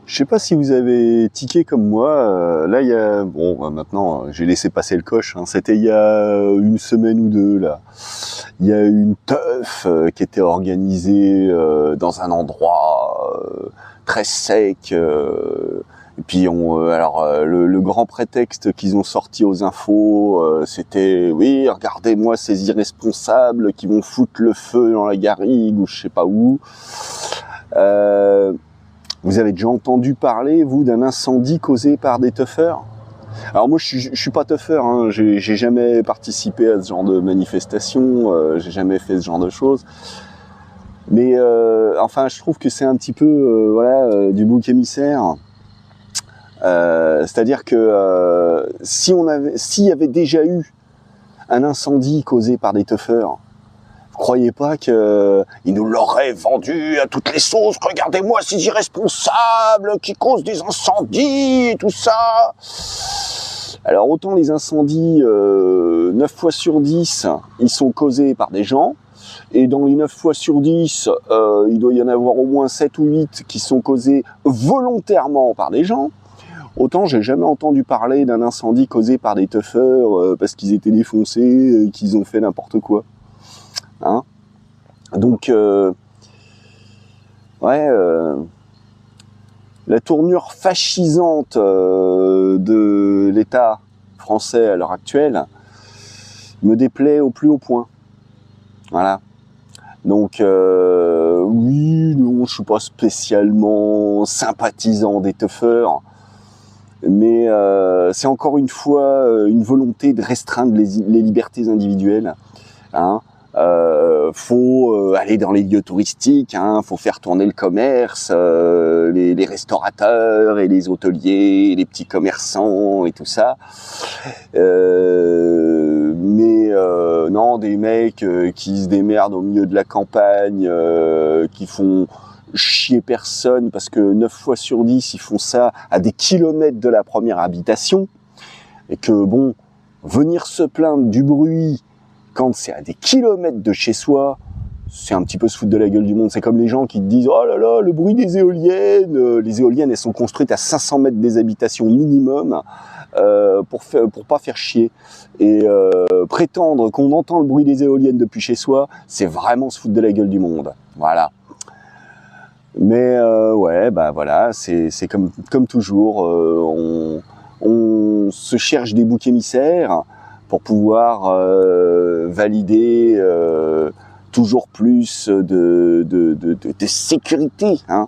Je sais pas si vous avez tiqué comme moi. Là, il y a maintenant, j'ai laissé passer le coche. Hein, c'était il y a une semaine ou deux là. Il y a une teuf qui était organisée dans un endroit très sec. Et puis le grand prétexte qu'ils ont sorti aux infos, c'était oui, regardez-moi ces irresponsables qui vont foutre le feu dans la garrigue ou je sais pas où. Vous avez déjà entendu parler, vous, d'un incendie causé par des teufeurs? Alors moi, je suis pas teufeur, hein. J'ai jamais participé à ce genre de manifestation, j'ai jamais fait ce genre de choses. Mais enfin, je trouve que c'est un petit peu du bouc émissaire. C'est-à-dire que s'il y avait déjà eu un incendie causé par des teufeurs, vous croyez pas qu'ils nous l'auraient vendu à toutes les sauces? Regardez-moi ces irresponsables qui causent des incendies et tout ça. Alors autant les incendies, 9 fois sur 10, ils sont causés par des gens. Et dans les 9 fois sur 10, il doit y en avoir au moins 7 ou 8 qui sont causés volontairement par des gens. Autant j'ai jamais entendu parler d'un incendie causé par des teufeurs parce qu'ils étaient défoncés, qu'ils ont fait n'importe quoi. Hein? Donc, la tournure fascisante de l'État français à l'heure actuelle me déplaît au plus haut point. Voilà. Donc, oui, non, je suis pas spécialement sympathisant des teufeurs, mais c'est encore une fois une volonté de restreindre les libertés individuelles. Hein? Faut aller dans les lieux touristiques, hein, faut faire tourner le commerce, les restaurateurs et les hôteliers, et les petits commerçants et tout ça. Mais non, des mecs qui se démerdent au milieu de la campagne, qui font chier personne parce que 9 fois sur 10 ils font ça à des kilomètres de la première habitation, et que bon, venir se plaindre du bruit quand c'est à des kilomètres de chez soi, c'est un petit peu se foutre de la gueule du monde. C'est comme les gens qui te disent « Oh là là, le bruit des éoliennes !» Les éoliennes, elles sont construites à 500 mètres des habitations minimum pour pas faire chier. Et prétendre qu'on entend le bruit des éoliennes depuis chez soi, c'est vraiment se foutre de la gueule du monde. Voilà. Mais ouais, bah voilà, c'est comme toujours. On se cherche des boucs émissaires pour pouvoir valider toujours plus de sécurité, hein.